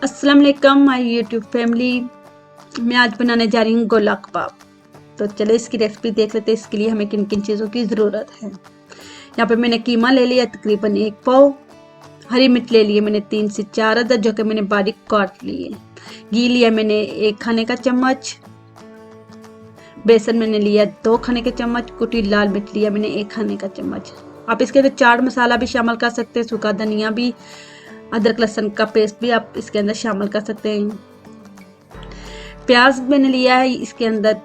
अस्सलाम वालेकुम my YouTube family. मैं आज बनाने जा रही हूँ गोला कबाब। तो चलो इसकी रेसिपी देख लेते हैं। इसके लिए हमें किन किन चीज़ों की ज़रूरत है। यहाँ पे मैंने कीमा ले लिया तकरीबन 1 पाव। हरी मिर्च ले लिए मैंने 3 से 4 अदद, जो कि मैंने बारीक काट लिए। घी लिया मैंने 1 खाने का चम्मच। बेसन मैंने लिया 2 खाने के चम्मच। कुटी लाल मिर्च लिया मैंने 1 खाने का चम्मच। आप इसके अंदर चाट मसाला भी शामिल कर सकते हैं, सूखा धनिया भी, अदरक लहसुन का पेस्ट भी आप इसके अंदर शामिल कर सकते हैं। प्याज मैंने लिया है इसके अंदर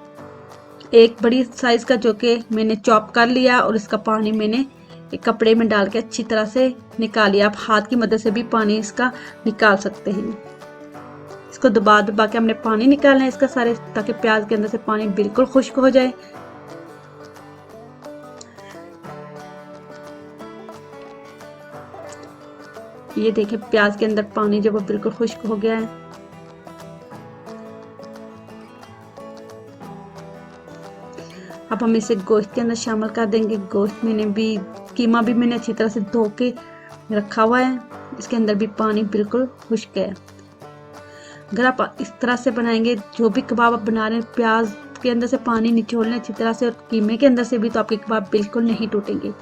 1 बड़ी साइज का, जो कि मैंने चॉप कर लिया, और इसका पानी मैंने एक कपड़े में डाल के अच्छी तरह से निकाल लिया। आप हाथ की मदद से भी पानी इसका निकाल सकते हैं। इसको दबा दबा के हमने पानी निकालना है इसका सारे, ताकि प्याज के अंदर से पानी बिल्कुल खुश्क हो जाए। ये देखें प्याज के अंदर पानी जब वो बिल्कुल खुश्क हो गया है। अब हम इसे गोश्त के अंदर शामिल कर देंगे। गोश्त मैंने भी, कीमा भी मैंने अच्छी तरह से धो के रखा हुआ है। इसके अंदर भी पानी बिल्कुल खुश्क है। अगर आप इस तरह से बनाएंगे, जो भी कबाब आप बना रहे हैं, प्याज के अंदर से पानी निचोड़ लें अच्छी तरह से, और कीमे के अंदर से भी, तो आपके कबाब बिल्कुल नहीं टूटेंगे।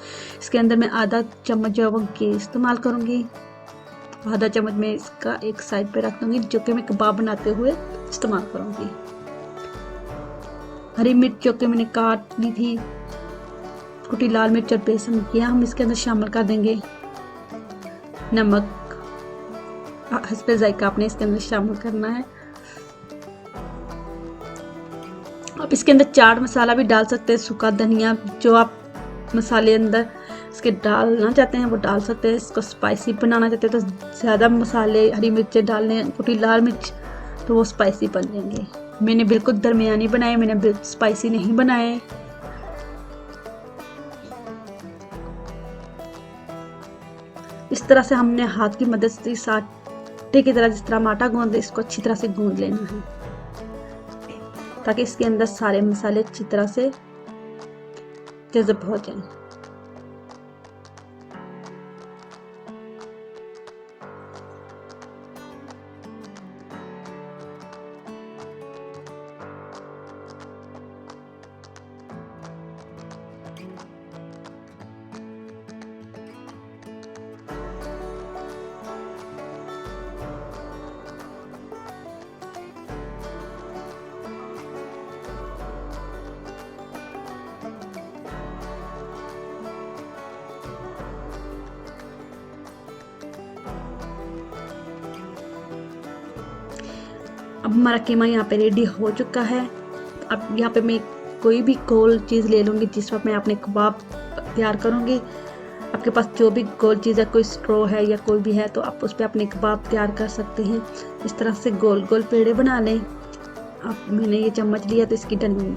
इसके अंदर मैं आधा चम्मच जो है वो घी इस्तेमाल करूँगी। आधा चम्मच मैं इसका एक साइड पे रख दूँगी, जो कि मैं कबाब बनाते हुए इस्तेमाल करूँगी। हरी मिर्च जो कि मैंने काट ली थी, कुटी लाल मिर्च और बेसन, यह हम इसके अंदर शामिल कर देंगे। नमक हस्बे जायका आपने इसके अंदर शामिल करना है। आप इसके अंदर चाट मसाला भी डाल सकते हैं, सूखा धनिया, जो आप मसाले अंदर इसके डालना चाहते हैं वो डाल सकते हैं। इसको स्पाइसी बनाना चाहते हैं तो ज़्यादा मसाले, हरी मिर्चें डालने, कुटी लाल मिर्च, तो वो स्पाइसी बन जाएंगे। मैंने बिल्कुल दरमियानी बनाए, मैंने स्पाइसी नहीं बनाए। इस तरह से हमने हाथ की मदद से आटे की तरह, जिस तरह हम आटा गूंदते, इसको अच्छी तरह से गूंद लेना है, ताकि इसके अंदर सारे मसाले अच्छी तरह से जज़ब हो जाएं। अब हमारा कीमा यहाँ पे रेडी हो चुका है। अब यहाँ पे मैं कोई भी गोल चीज़ ले लूँगी जिस पर मैं अपने कबाब तैयार करूँगी। आपके पास जो भी गोल चीज़ है, कोई स्ट्रॉ है या कोई भी है, तो आप उस पर अपने कबाब तैयार कर सकते हैं। इस तरह से गोल गोल पेड़े बना लें। अब मैंने ये चम्मच लिया, तो इसकी डंडी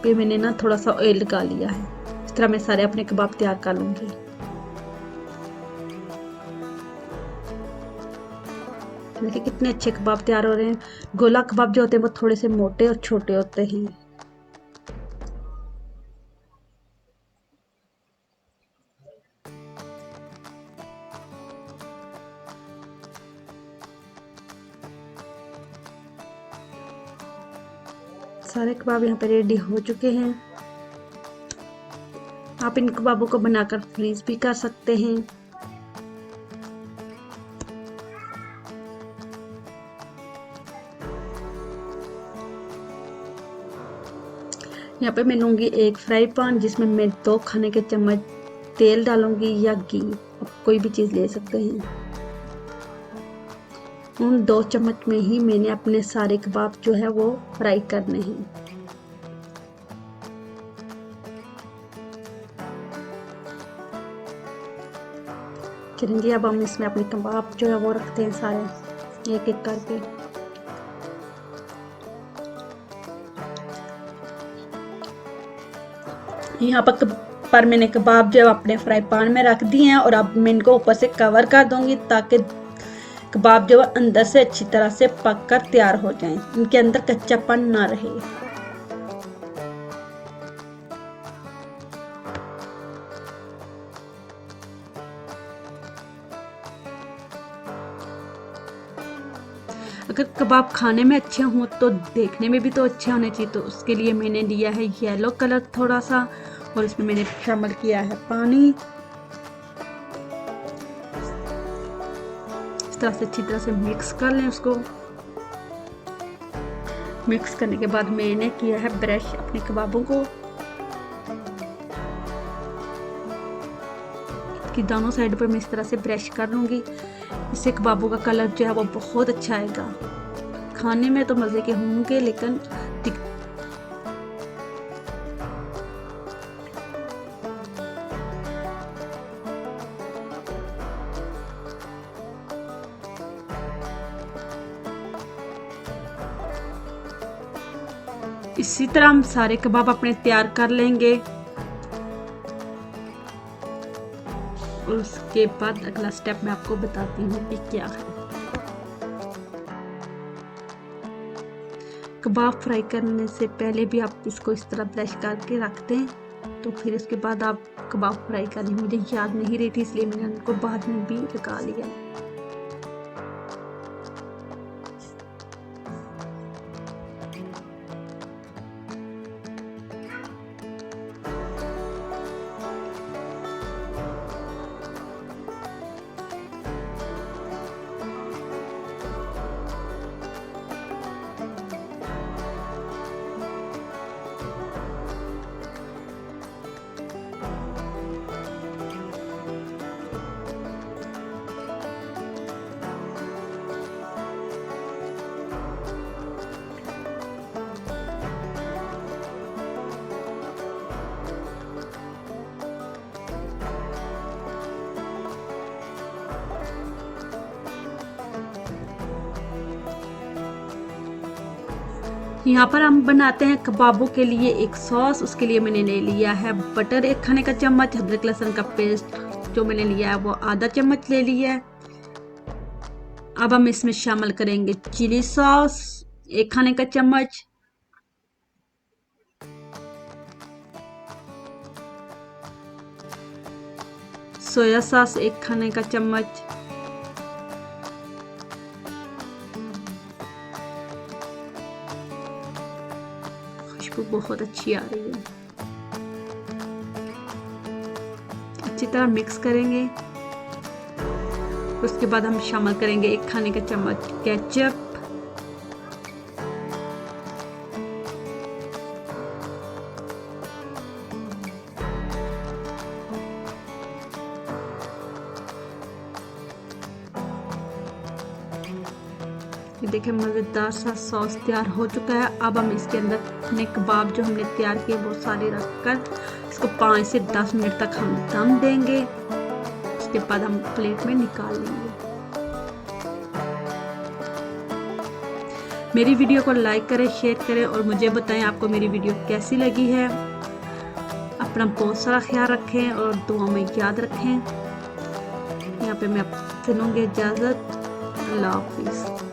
पे मैंने ना थोड़ा सा ऑयल लगा लिया है। इस तरह मैं सारे अपने कबाब तैयार कर लूँगी। देखिए कितने अच्छे कबाब तैयार हो रहे हैं। गोला कबाब जो होते हैं वो थोड़े से मोटे और छोटे होते हैं। सारे कबाब यहाँ पे रेडी हो चुके हैं। आप इन कबाबों को बनाकर फ्रीज भी कर सकते हैं। यहाँ पे मैं लूँगी एक फ्राई पैन, जिसमें मैं 2 खाने के चम्मच तेल डालूंगी या घी, आप कोई भी चीज़ ले सकते हैं। उन 2 चम्मच में ही मैंने अपने सारे कबाब जो है वो फ्राई करने हैं। चलिए अब हम इसमें अपने कबाब जो है वो रखते हैं सारे एक एक करके। यहाँ पर मैंने कबाब जो अपने फ्राई पैन में रख दिए हैं, और अब मैं इनको ऊपर से कवर कर दूंगी, ताकि कबाब जो अंदर से अच्छी तरह से पक कर तैयार हो जाएं, इनके अंदर कच्चापन ना रहे। अगर कबाब खाने में अच्छे हों तो देखने में भी तो अच्छे होने चाहिए, तो उसके लिए मैंने लिया है येलो कलर थोड़ा सा, और इसमें मैंने शामिल किया है पानी। इस तरह से अच्छी तरह से मिक्स कर लें उसको। मिक्स करने के बाद मैंने किया है ब्रश अपने कबाबों को, कि दोनों साइड पर मैं इस तरह से ब्रश कर लूँगी। इससे कबाबों का कलर जो है वो बहुत अच्छा आएगा। खाने में तो मज़े के होंगे, लेकिन इसी तरह हम सारे कबाब अपने तैयार कर लेंगे। और उसके बाद अगला स्टेप मैं आपको बताती हूँ कि क्या है। कबाब फ्राई करने से पहले भी आप इसको इस तरह ब्रश करके रखते हैं, तो फिर उसके बाद आप कबाब फ्राई करें। मुझे याद नहीं रही थी, इसलिए मैंने उनको बाद में भी लगा लिया। यहाँ पर हम बनाते हैं कबाबों के लिए एक सॉस। उसके लिए मैंने ले लिया है बटर 1 खाने का चम्मच, अदरक लहसुन का पेस्ट जो मैंने लिया है वो आधा चम्मच ले लिया है। अब हम इसमें शामिल करेंगे चिली सॉस 1 खाने का चम्मच, सोया सॉस 1 खाने का चम्मच, खुशबू बहुत अच्छी आ रही है। अच्छी तरह मिक्स करेंगे। उसके बाद हम शामिल करेंगे 1 खाने का चम्मच केचप, ये देखिए मज़ेदार सा सॉस तैयार हो चुका है। अब हम इसके अंदर अपने कबाब जो हमने तैयार किए वो सारे रखकर इसको 5 से 10 मिनट तक हम दम देंगे। उसके बाद हम प्लेट में निकाल लेंगे। मेरी वीडियो को लाइक करें, शेयर करें और मुझे बताएं आपको मेरी वीडियो कैसी लगी है। अपना बहुत सारा ख्याल रखें और दुआ में याद रखें। यहाँ पे मैं आपसे लूँगी इजाज़त। अल्लाह हाफिज़।